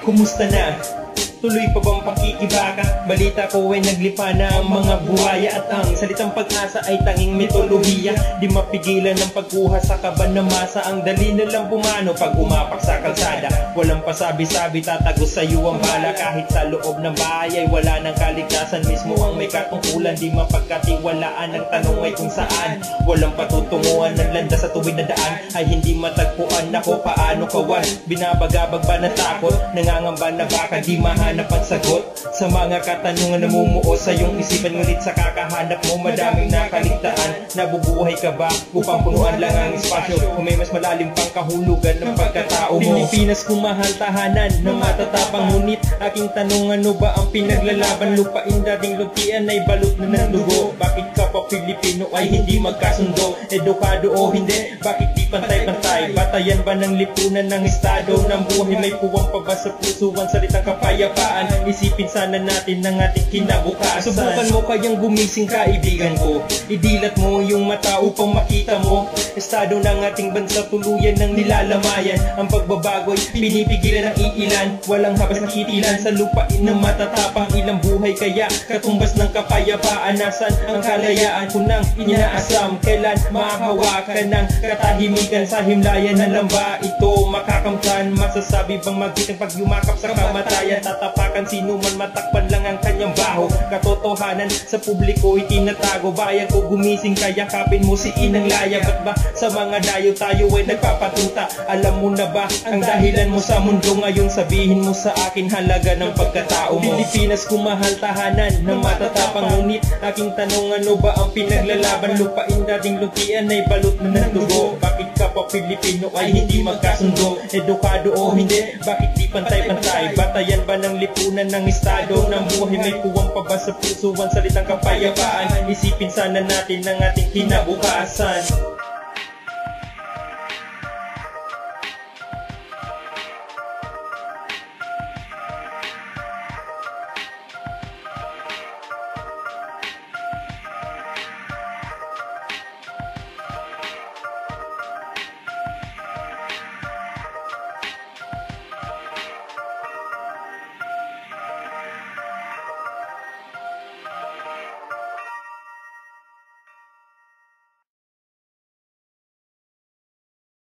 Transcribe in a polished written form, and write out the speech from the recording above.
Kumusta na? Tuloy pa bang pakikibaka? Balita ko ay naglipa na ang mga buhaya at ang salitang pag-asa ay tanging mitolohiya. Di mapigilan ng pagkuha sa kaban na masa. Ang dali nalang bumano pag umapak sa kalsada. Walang pasabi-sabi, tatagos sa iyo ang bala. Kahit sa loob ng bahay ay wala ng kaligtasan. Mismo ang may katungkulan, di mapagkatiwalaan. Ang tanong ay kung saan walang patutunguhan ng landas sa tuwid na daan ay hindi matagpuan. Ako paano kawan? Binabagabag ba na takot? Nangangamba na baka di hanap ang sagot sa mga katanungan na namumuo sa iyong isipan. Ngunit sa kakahanap mo madaming nakaligtaan. Nabubuhay ka ba upang punuan lang ang espasyo kung may mas malalim pang kahulugan ng pagkatao mo? Pilipinas kung mahal tahanan ng matatapang. Ngunit aking tanong, ano ba ang pinaglalaban? Lupain dating lutian ay balot na ng dugo. Bakit ka pa Pilipino ay hindi magkasundo? Edukado o hindi? Bakit di pantay-pantay? Batayan ba ng lipunan ng estado ng buhay? May puwang pa ba sa pusuan? Salitang kapayapaan, isipin sana natin ng ating kinabukasan. Subukan mo kayang gumising, kaibigan ko. Idilat mo yung mata upang makita mo estado ng ating bansa tuluyan ng nilalamayan. Ang pagbabago'y pinipigilan ng iilan. Walang habas na kitilan sa lupain ng matatapang. Ilang buhay kaya katumbas ng kapayapaan? Nasan ang kalayaan kung nang inaasam? Kailan mahahawakan ng katahimikan sa himlayan ng lamba? Ito makakamtan, masasabi bang magitang pagyumakap sa kamatayan? Tatapakan sino man, matakpan lang ang kanyang baho. Katotohanan sa publiko itinatago. Bayan ko gumising, kaya kapin mo si Inang Laya. Ba't ba sa mga dayo tayo ay nagpapatunta? Alam mo na ba ang dahilan mo sa mundo ngayon? Sabihin mo sa akin halaga ng pagkatao mo. Pilipinas kung mahal tahanan ng matatapang. Ngunit aking tanong, ano ba ang pinaglalaban? Lupain dating lutian ay balot na ng dugo. Bakit ka pa Pilipino ay hindi magkasundo? Edukado o hindi? Bakit di pantay-pantay? Batayan ba ng lipunan ng estado ng buhay? May puwang pa ba sa pusuan? Salitang kapayapaan, isipin sana natin ng ating kinabukasan.